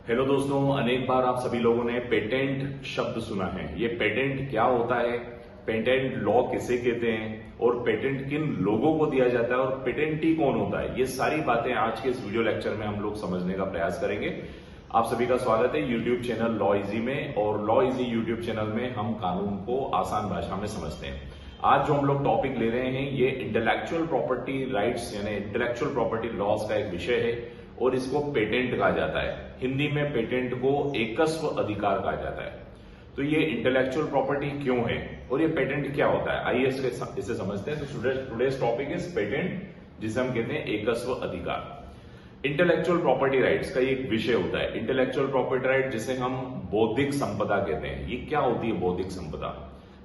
Hello दोस्तों, अनेक बार आप सभी लोगों ने पेटेंट शब्द सुना है। ये पेटेंट क्या होता है, पेटेंट लॉ किसे कहते हैं और पेटेंट किन लोगों को दिया जाता है और पेटेंटी कौन होता है, ये सारी बातें आज के इस वीडियो लेक्चर में हम लोग समझने का प्रयास करेंगे। आप सभी का स्वागत है यूट्यूब चैनल लॉ इजी में। और लॉ इजी यूट्यूब चैनल में हम कानून को आसान भाषा में समझते हैं। आज जो हम लोग टॉपिक ले रहे हैं ये इंटेलेक्चुअल प्रॉपर्टी राइट्स यानी इंटेलेक्चुअल प्रॉपर्टी लॉज का एक विषय है और इसको पेटेंट कहा जाता है। हिंदी में पेटेंट को एकस्व अधिकार कहा जाता है। तो ये इंटेलेक्चुअल प्रॉपर्टी क्यों है और ये पेटेंट क्या होता है, आइए इसे समझते हैं। तो टुडेस टॉपिक इज पेटेंट, जिसे हम कहते हैं एकस्व अधिकार। इंटेलेक्चुअल प्रॉपर्टी राइट्स का एक विषय होता है इंटेलेक्चुअल प्रॉपर्टी राइट, जिसे हम बौद्धिक संपदा कहते हैं। ये क्या होती है बौद्धिक संपदा?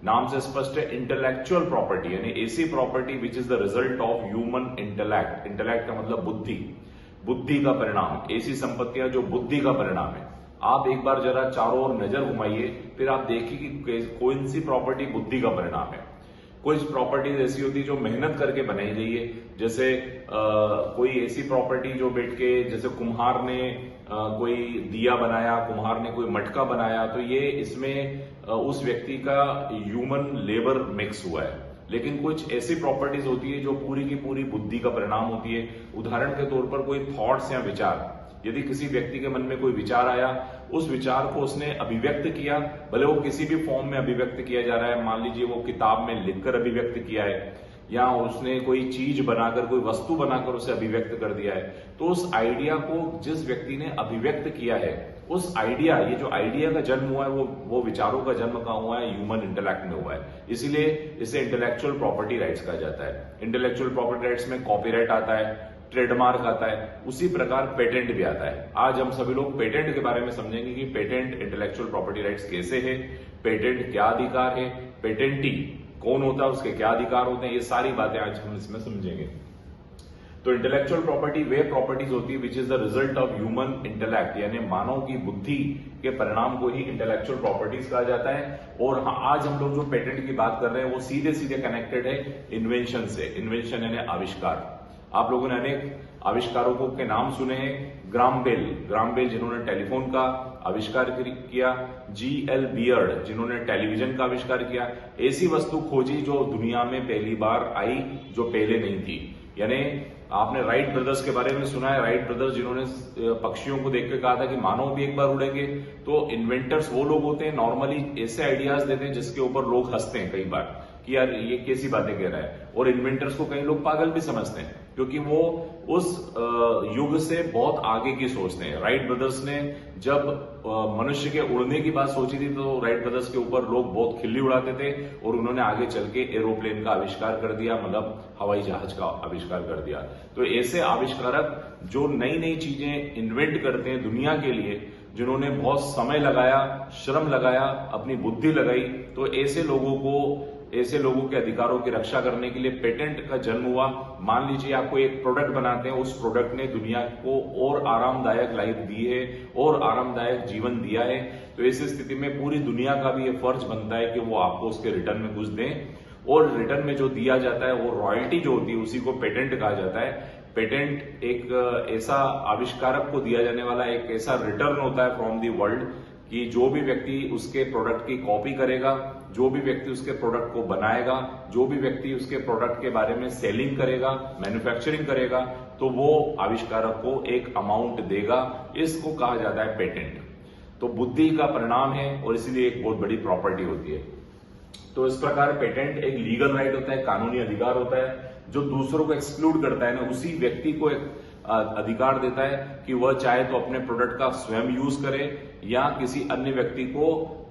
नाम से स्पष्ट है, इंटेलेक्चुअल प्रॉपर्टी यानी ऐसी property which is the result of human intellect. Intellect का मतलब बुद्धि का परिणाम, ऐसी संपत्तियां जो बुद्धि का परिणाम है। आप एक बार जरा चारों ओर नजर घुमाइए, फिर आप देखिए कि कौन सी प्रॉपर्टी बुद्धि का परिणाम है। कुछ प्रॉपर्टीज ऐसी होती है जो मेहनत करके बनाई गई है, जैसे कोई ऐसी प्रॉपर्टी जो बैठ के, जैसे कुम्हार ने कोई दिया बनाया, कुम्हार ने कोई मटका बनाया, तो ये इसमें उस व्यक्ति का ह्यूमन लेबर मिक्स हुआ है। लेकिन कुछ ऐसी प्रॉपर्टीज होती है जो पूरी की पूरी बुद्धि का परिणाम होती है। उदाहरण के तौर पर कोई थॉट्स या विचार, यदि किसी व्यक्ति के मन में कोई विचार आया, उस विचार को उसने अभिव्यक्त किया, भले वो किसी भी फॉर्म में अभिव्यक्त किया जा रहा है, मान लीजिए वो किताब में लिखकर अभिव्यक्त किया है या उसने कोई चीज बनाकर, कोई वस्तु बनाकर उसे अभिव्यक्त कर दिया है, तो उस आइडिया को जिस व्यक्ति ने अभिव्यक्त किया है, उस आइडिया, ये जो आइडिया का जन्म हुआ है वो विचारों का जन्म कहाँ हुआ है? ह्यूमन इंटेलेक्ट में हुआ है। इसीलिए इसे इंटेलेक्चुअल प्रॉपर्टी राइट्स कहा जाता है। इंटेलेक्चुअल प्रॉपर्टी राइट्स में कॉपीराइट आता है, ट्रेडमार्क आता है, उसी प्रकार पेटेंट भी आता है। आज हम सभी लोग पेटेंट के बारे में समझेंगे कि पेटेंट इंटेलेक्चुअल प्रॉपर्टी राइट्स कैसे है, पेटेंट क्या अधिकार है, पेटेंटी कौन होता है, उसके क्या अधिकार होते हैं, ये सारी बातें आज हम इसमें समझेंगे। तो इंटेलेक्चुअल प्रॉपर्टी वे प्रॉपर्टीज होती है which is the result of human intellect, यानी मानव की बुद्धि के परिणाम को ही इंटेलेक्चुअल प्रॉपर्टीज कहा जाता है। और आज हम लोग जो पेटेंट की बात कर रहे हैं वो सीधे सीधे कनेक्टेड है इन्वेंशन से। इन्वेंशन यानी आविष्कार। आप लोगों ने अनेक आविष्कारों के नाम सुने हैं। ग्राम बेल जिन्होंने टेलीफोन का आविष्कार किया, G.L. बियर्ड जिन्होंने टेलीविजन का आविष्कार किया। ऐसी वस्तु खोजी जो दुनिया में पहली बार आई, जो पहले नहीं थी। यानी आपने राइट ब्रदर्स के बारे में सुना है, राइट ब्रदर्स जिन्होंने पक्षियों को देख के कहा था कि मानव भी एक बार उड़ेंगे। तो इन्वेंटर्स वो लोग होते हैं, नॉर्मली ऐसे आइडियाज देते हैं जिसके ऊपर लोग हंसते हैं कई बार कि यार ये कैसी बातें कह रहा है, और इन्वेंटर्स को कई लोग पागल भी समझते हैं क्योंकि वो उस युग से बहुत आगे की सोचते हैं। राइट ब्रदर्स ने जब मनुष्य के उड़ने की बात सोची थी तो राइट ब्रदर्स के ऊपर लोग बहुत खिल्ली उड़ाते थे और उन्होंने आगे चल के एरोप्लेन का आविष्कार कर दिया, मतलब हवाई जहाज का आविष्कार कर दिया। तो ऐसे आविष्कारक जो नई नई चीजें इन्वेंट करते हैं दुनिया के लिए, जिन्होंने बहुत समय लगाया, श्रम लगाया, अपनी बुद्धि लगाई, तो ऐसे लोगों के अधिकारों की रक्षा करने के लिए पेटेंट का जन्म हुआ। मान लीजिए आपको एक प्रोडक्ट बनाते हैं, उस प्रोडक्ट ने दुनिया को और आरामदायक लाइफ दी है और आरामदायक जीवन दिया है, तो ऐसी स्थिति में पूरी दुनिया का भी ये फर्ज बनता है कि वो आपको उसके रिटर्न में कुछ दें। और रिटर्न में जो दिया जाता है वो रॉयल्टी जो होती है उसी को पेटेंट कहा जाता है। पेटेंट एक ऐसा आविष्कारक को दिया जाने वाला एक ऐसा रिटर्न होता है फ्रॉम दी वर्ल्ड कि जो भी व्यक्ति उसके प्रोडक्ट की कॉपी करेगा, जो भी व्यक्ति उसके प्रोडक्ट को बनाएगा, जो भी व्यक्ति उसके प्रोडक्ट के बारे में सेलिंग करेगा, मैन्युफैक्चरिंग करेगा, तो वो आविष्कारक को एक अमाउंट देगा। इसको कहा जाता है पेटेंट। तो बुद्धि का परिणाम है और इसीलिए एक बहुत बड़ी प्रॉपर्टी होती है। तो इस प्रकार पेटेंट एक लीगल राइट होता है, कानूनी अधिकार होता है जो दूसरों को एक्सक्लूड करता है ना, उसी व्यक्ति को एक अधिकार देता है कि वह चाहे तो अपने प्रोडक्ट का स्वयं यूज करे या किसी अन्य व्यक्ति को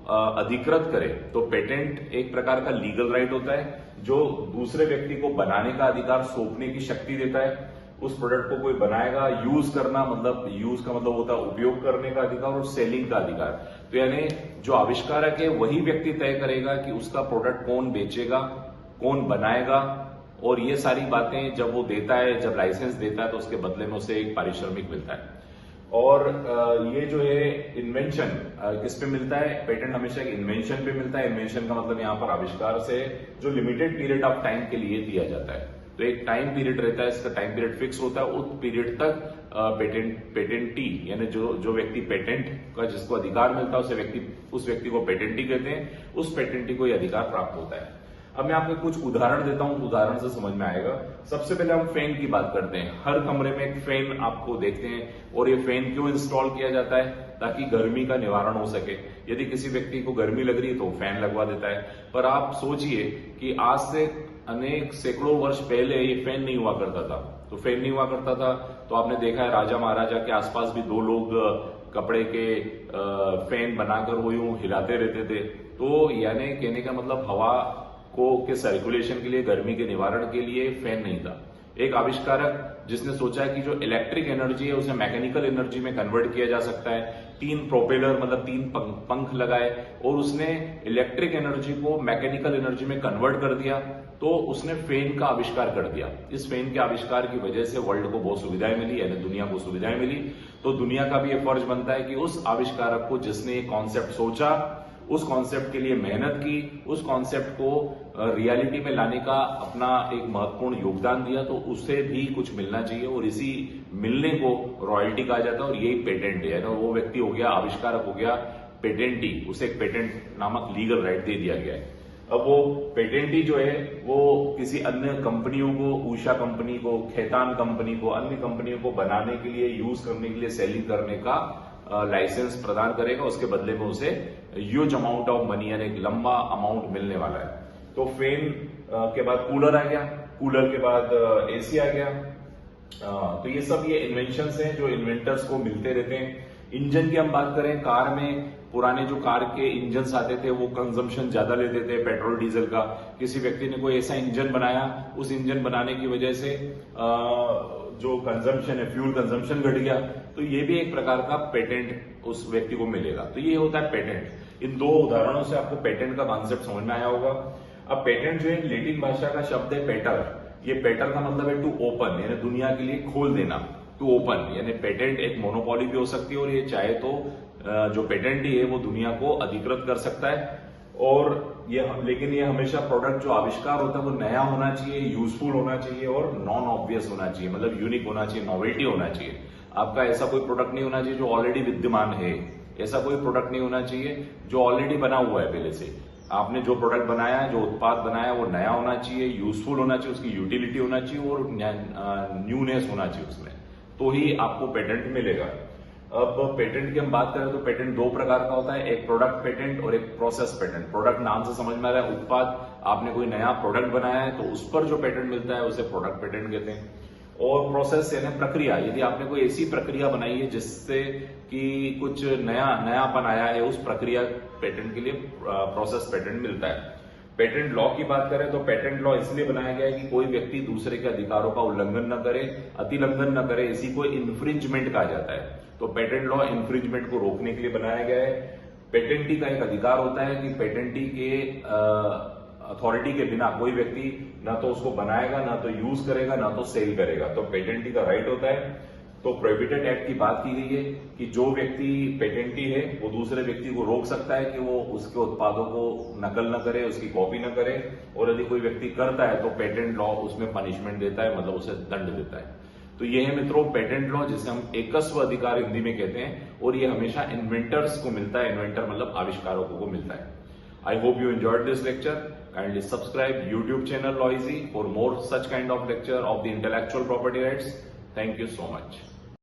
अधिकृत करे। तो पेटेंट एक प्रकार का लीगल राइट होता है जो दूसरे व्यक्ति को बनाने का अधिकार सौंपने की शक्ति देता है। उस प्रोडक्ट को कोई बनाएगा, यूज करना, मतलब यूज का मतलब होता है उपयोग करने का अधिकार और सेलिंग का अधिकार। तो यानी जो आविष्कारक है वही व्यक्ति तय करेगा कि उसका प्रोडक्ट कौन बेचेगा, कौन बनाएगा, और ये सारी बातें जब वो देता है, जब लाइसेंस देता है, तो उसके बदले में उसे एक पारिश्रमिक मिलता है। और ये जो है इन्वेंशन किस पे मिलता है? पेटेंट हमेशा एक इन्वेंशन पे मिलता है। इन्वेंशन का मतलब यहाँ पर आविष्कार से जो लिमिटेड पीरियड ऑफ टाइम के लिए दिया जाता है। तो एक टाइम पीरियड रहता है, इसका टाइम पीरियड फिक्स होता है, उस पीरियड तक पेटेंटी यानी जो व्यक्ति पेटेंट का जिसको अधिकार मिलता है उस व्यक्ति को पेटेंटी कहते हैं, उस पेटेंटी को यह अधिकार प्राप्त होता है। अब मैं आपको कुछ उदाहरण देता हूं, उदाहरण से समझ में आएगा। सबसे पहले हम फैन की बात करते हैं। हर कमरे में एक फैन आपको देखते हैं, और ये फैन क्यों इंस्टॉल किया जाता है? ताकि गर्मी का निवारण हो सके। यदि किसी व्यक्ति को गर्मी लग रही है तो फैन लगवा देता है। पर आप सोचिए कि आज से अनेक सैकड़ों वर्ष पहले ये फैन नहीं हुआ करता था। तो फैन नहीं हुआ करता था तो आपने देखा है राजा महाराजा के आसपास भी दो लोग कपड़े के फैन बनाकर वो यूं हिलाते रहते थे। तो यानी कहने का मतलब हवा के सर्कुलेशन के लिए, गर्मी के निवारण के लिए फैन नहीं था। एक आविष्कारक जिसने सोचा है कि जो इलेक्ट्रिक एनर्जी है उसे मैकेनिकल एनर्जी में कन्वर्ट किया जा सकता है, 3 प्रोपेलर मतलब 3 पंख लगाए और उसने इलेक्ट्रिक एनर्जी को मैकेनिकल एनर्जी में कन्वर्ट कर दिया, तो उसने फैन का आविष्कार कर दिया। इस फैन के आविष्कार की वजह से वर्ल्ड को बहुत सुविधाएं मिली, यानी दुनिया को सुविधाएं मिली। तो दुनिया का भी यह फर्ज बनता है कि उस आविष्कारक को जिसने ये कॉन्सेप्ट सोचा, उस कॉन्सेप्ट के लिए मेहनत की, उस कॉन्सेप्ट को रियलिटी में लाने का अपना एक महत्वपूर्ण योगदान दिया, तो उसे भी कुछ मिलना चाहिए। और इसी मिलने को रॉयल्टी कहा जाता है, और यही पेटेंट है ना। वो व्यक्ति हो गया, आविष्कारक हो गया पेटेंटी, उसे एक पेटेंट नामक लीगल राइट दे दिया गया है। अब वो पेटेंटी जो है वो किसी अन्य कंपनियों को, उषा कंपनी को, खैतान कंपनी को, अन्य कंपनियों को बनाने के लिए, यूज करने के लिए, सेलिंग करने का लाइसेंस प्रदान करेगा। उसके बदले में उसे ह्यूज अमाउंट ऑफ मनी यानी एक लंबा अमाउंट मिलने वाला है। तो फैन के बाद कूलर आ गया, कूलर के बाद एसी आ गया। तो ये सब ये इन्वेंशंस हैं जो इन्वेंटर्स को मिलते रहते हैं। इंजन की हम बात करें, कार में पुराने जो कार के इंजन आते थे वो कंजम्पशन ज्यादा लेते थे पेट्रोल डीजल का। किसी व्यक्ति ने कोई ऐसा इंजन बनाया, उस इंजन बनाने की वजह से जो कंजम्पशन है, फ्यूल कंजम्पशन घट गया। तो ये भी एक प्रकार का पेटेंट उस व्यक्ति को मिलेगा। तो ये होता है पेटेंट। इन 2 उदाहरणों से आपको पेटेंट का कॉन्सेप्ट समझ में आया होगा। अब पेटेंट जो है लेटिन भाषा का शब्द है पेटर। ये पेटर का मतलब है टू ओपन, यानी दुनिया के लिए खोल देना। टू ओपन यानी पेटेंट एक मोनोपोली भी हो सकती है, और ये चाहे तो जो पेटेंटी है वो दुनिया को अधिकृत कर सकता है। और लेकिन ये हमेशा प्रोडक्ट जो आविष्कार होता है वो नया होना चाहिए, यूजफुल होना चाहिए और नॉन ऑब्वियस होना चाहिए, मतलब यूनिक होना चाहिए, नोवेल्टी होना चाहिए। आपका ऐसा कोई प्रोडक्ट नहीं होना चाहिए जो ऑलरेडी विद्यमान है, ऐसा कोई प्रोडक्ट नहीं होना चाहिए जो ऑलरेडी बना हुआ है पहले से। आपने जो प्रोडक्ट बनाया है, जो उत्पाद बनाया वो नया होना चाहिए, यूजफुल होना चाहिए, उसकी यूटिलिटी होना चाहिए और न्यूनेस होना चाहिए उसमें, तो ही आपको पेटेंट मिलेगा। अब पेटेंट की हम बात करें तो पेटेंट 2 प्रकार का होता है, एक प्रोडक्ट पेटेंट और एक प्रोसेस पेटेंट। प्रोडक्ट नाम से समझ में आ रहा है, उत्पाद, आपने कोई नया प्रोडक्ट बनाया है तो उस पर जो पेटेंट मिलता है उसे प्रोडक्ट पेटेंट कहते हैं। और प्रोसेस यानी प्रक्रिया, यदि आपने कोई ऐसी प्रक्रिया बनाई है जिससे कि कुछ नयापन आया है, उस प्रक्रिया पेटेंट के लिए प्रोसेस पेटेंट मिलता है। पेटेंट लॉ की बात करें तो पेटेंट लॉ इसलिए बनाया गया है कि कोई व्यक्ति दूसरे के अधिकारों का उल्लंघन न करे, अतिलंघन न करे, इसी को इन्फ्रिंजमेंट कहा जाता है। तो पेटेंट लॉ इन्फ्रिंजमेंट को रोकने के लिए बनाया गया है। पेटेंटी का एक अधिकार होता है कि पेटेंटी के अथॉरिटी के बिना कोई व्यक्ति ना तो उसको बनाएगा, ना तो यूज करेगा, ना तो सेल करेगा। तो पेटेंटी का राइट होता है। तो प्रोहिबिटेड एक्ट की बात की गई है कि जो व्यक्ति पेटेंटी है वो दूसरे व्यक्ति को रोक सकता है कि वो उसके उत्पादों को नकल न करे, उसकी कॉपी न करे, और यदि कोई व्यक्ति करता है तो पेटेंट लॉ उसमें पनिशमेंट देता है, मतलब उसे दंड देता है। तो ये है मित्रों पेटेंट लॉ, जिसे हम एकस्व अधिकार हिंदी में कहते हैं, और ये हमेशा इन्वेंटर्स को मिलता है। इन्वेंटर मतलब आविष्कारकों को मिलता है। I hope you enjoyed this lecture. Kindly subscribe YouTube channel Loisy for more such kind of lecture of the intellectual property rights. Thank you so much.